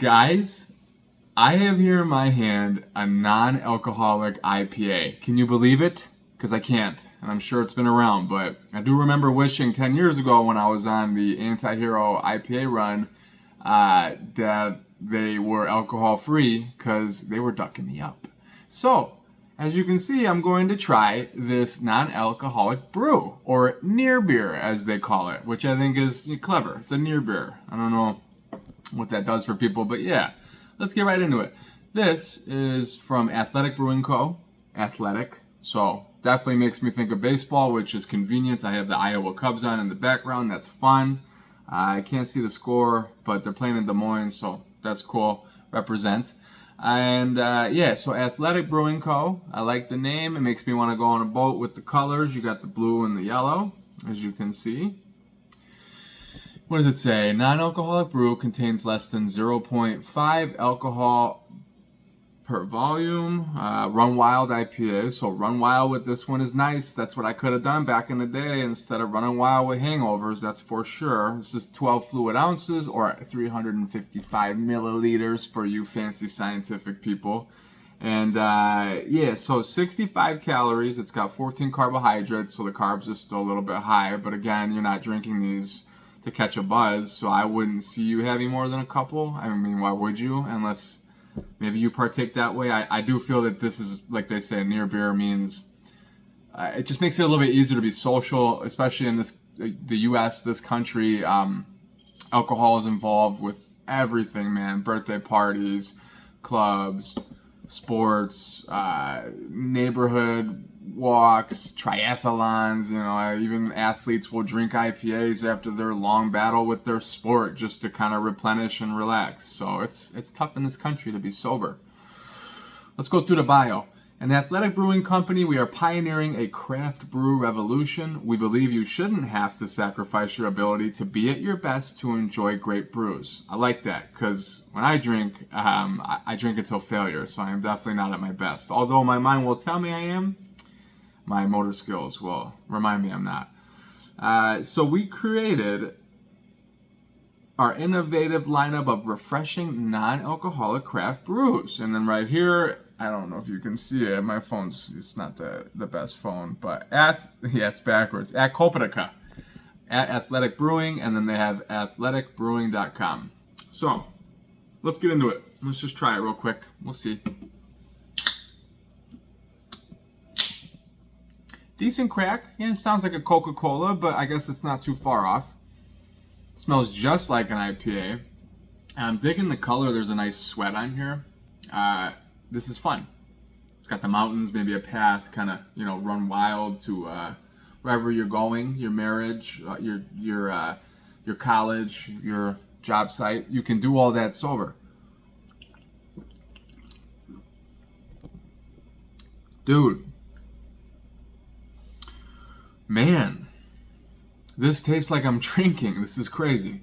Guys, I have here in my hand a non-alcoholic IPA. Can you believe it? Because I can't, and I'm sure it's been around, but I do remember wishing 10 years ago when I was on the anti-hero IPA run that they were alcohol-free because they were ducking me up. So, as you can see, I'm going to try this non-alcoholic brew, or near beer as they call it, which I think is clever. It's a near beer. I don't know what that does for people, but yeah, let's get right into it. This is from Athletic Brewing Co. Athletic, so definitely makes me think of baseball, which is convenient. I have the Iowa Cubs on in the background. That's fun. I can't see the score, but they're playing in Des Moines, so that's cool. Represent. And yeah, so Athletic Brewing Co. I like the name. It makes me want to go on a boat with the colors. You got the blue and the yellow, as you can see. What does it say? Non-alcoholic brew contains less than 0.5 alcohol per volume. Run Wild IPA. So Run Wild with this one is nice. That's what I could have done back in the day instead of running wild with hangovers. That's for sure. This is 12 fluid ounces or 355 milliliters for you fancy scientific people. And yeah, so 65 calories. It's got 14 carbohydrates, so the carbs are still a little bit higher. But again, you're not drinking these to catch a buzz, so I wouldn't see you having more than a couple. I mean, why would you? Unless maybe you partake that way. I do feel that this is, like they say, near beer means it just makes it a little bit easier to be social, especially in the U.S., this country. Alcohol is involved with everything, man. Birthday parties, clubs, sports, neighborhood walks, triathlons, even athletes will drink IPAs after their long battle with their sport just to kind of replenish and relax. So it's tough in this country to be sober. Let's go through the bio. In the Athletic Brewing Company, we are pioneering a craft brew revolution. We believe you shouldn't have to sacrifice your ability to be at your best to enjoy great brews. I like that because when I drink, I drink until failure, so I am definitely not at my best. Although my mind will tell me I am, my motor skills will remind me I'm not. So we created our innovative lineup of refreshing non-alcoholic craft brews. And then right here, I don't know if you can see it. My it's not the best phone, but it's backwards. At Kopeka, at Athletic Brewing, and then they have athleticbrewing.com. So let's get into it. Let's just try it real quick. We'll see. Decent crack. Yeah, it sounds like a Coca-Cola, but I guess it's not too far off. Smells just like an IPA. And I'm digging the color. There's a nice sweat on here. This is fun. It's got the mountains, maybe a path, kind of, run wild to wherever you're going, your marriage, your college, your job site. You can do all that sober. Dude. Man. This tastes like I'm drinking. This is crazy.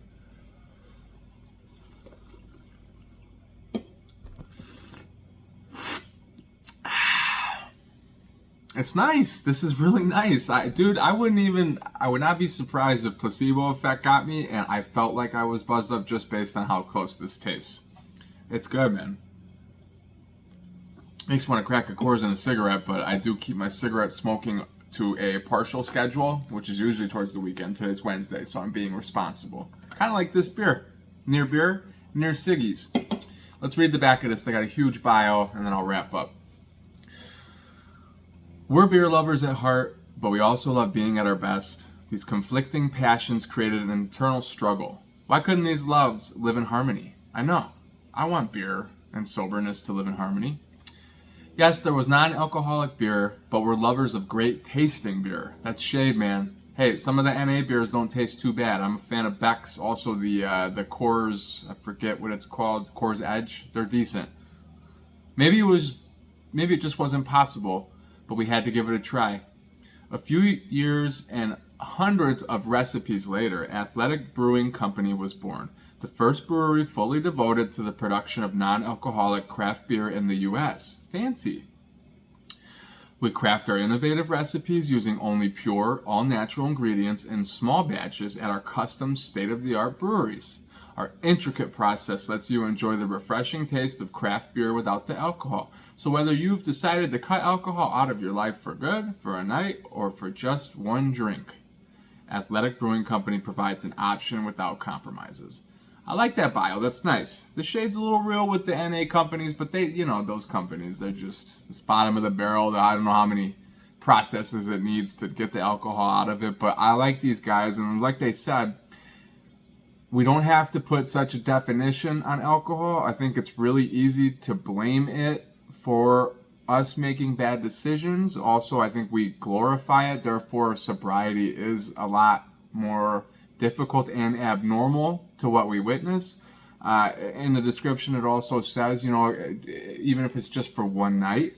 It's nice. This is really nice. I would not be surprised if placebo effect got me and I felt like I was buzzed up just based on how close this tastes. It's good, man. Makes me want to crack a Coors and a cigarette, but I do keep my cigarette smoking to a partial schedule, which is usually towards the weekend. Today's Wednesday, so I'm being responsible. Kind of like this beer. Near Siggy's. Let's read the back of this. They got a huge bio, and then I'll wrap up. We're beer lovers at heart, but we also love being at our best. These conflicting passions created an internal struggle. Why couldn't these loves live in harmony? I know. I want beer and soberness to live in harmony. Yes, there was non-alcoholic beer, but we're lovers of great tasting beer. That's shade, man. Hey, some of the NA beers don't taste too bad. I'm a fan of Beck's, also the Coors, I forget what it's called, Coors Edge. They're decent. Maybe it just wasn't possible, but we had to give it a try. A few years and hundreds of recipes later, Athletic Brewing Company was born, the first brewery fully devoted to the production of non-alcoholic craft beer in the U.S. Fancy. We craft our innovative recipes using only pure, all-natural ingredients in small batches at our custom state-of-the-art breweries. Our intricate process lets you enjoy the refreshing taste of craft beer without the alcohol. So whether you've decided to cut alcohol out of your life for good, for a night, or for just one drink, Athletic Brewing Company provides an option without compromises. I like that bio. That's nice. The shade's a little real with the NA companies, but they, those companies, they're just it's bottom of the barrel. I don't know how many processes it needs to get the alcohol out of it, but I like these guys, and like they said, we don't have to put such a definition on alcohol. I think it's really easy to blame it for us making bad decisions. Also, I think we glorify it. Therefore, sobriety is a lot more difficult and abnormal to what we witness. In the description, it also says, even if it's just for one night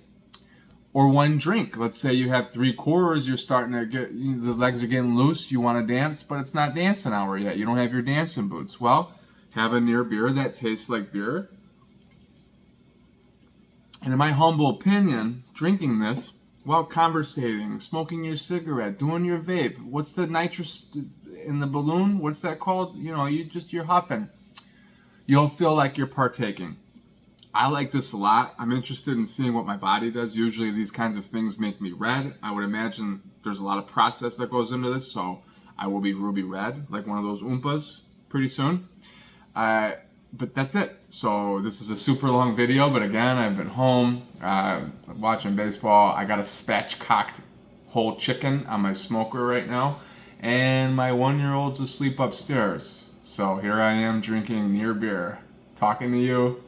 or one drink. Let's say you have 3 Coors, you're starting to get, the legs are getting loose, you want to dance, but it's not dancing hour yet. You don't have your dancing boots. Well, have a near beer that tastes like beer. And in my humble opinion, drinking this while conversating, smoking your cigarette, doing your vape, what's the nitrous in the balloon? What's that called? You're huffing. You'll feel like you're partaking. I like this a lot. I'm interested in seeing what my body does. Usually these kinds of things make me red. I would imagine there's a lot of process that goes into this, so I will be ruby red, like one of those Oompas, pretty soon. But that's it. So this is a super long video, but again, I've been home watching baseball. I got a spatchcocked whole chicken on my smoker right now, and my 1-year-old's asleep upstairs. So here I am drinking near beer, talking to you.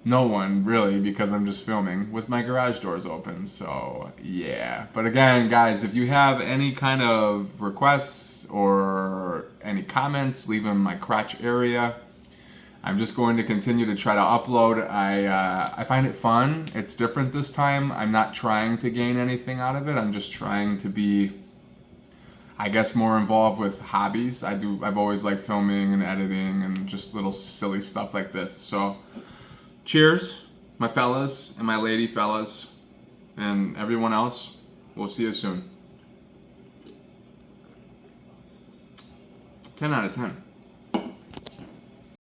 No one really, because I'm just filming with my garage doors open. So yeah, but again, guys, if you have any kind of requests or any comments, leave them in my crotch area. I'm just going to continue to try to upload. I find it fun. It's different this time. I'm not trying to gain anything out of it. I'm just trying to be, I guess, more involved with hobbies. I've always liked filming and editing and just little silly stuff like this. So cheers, my fellas and my lady fellas, and everyone else. We'll see you soon. 10 out of 10.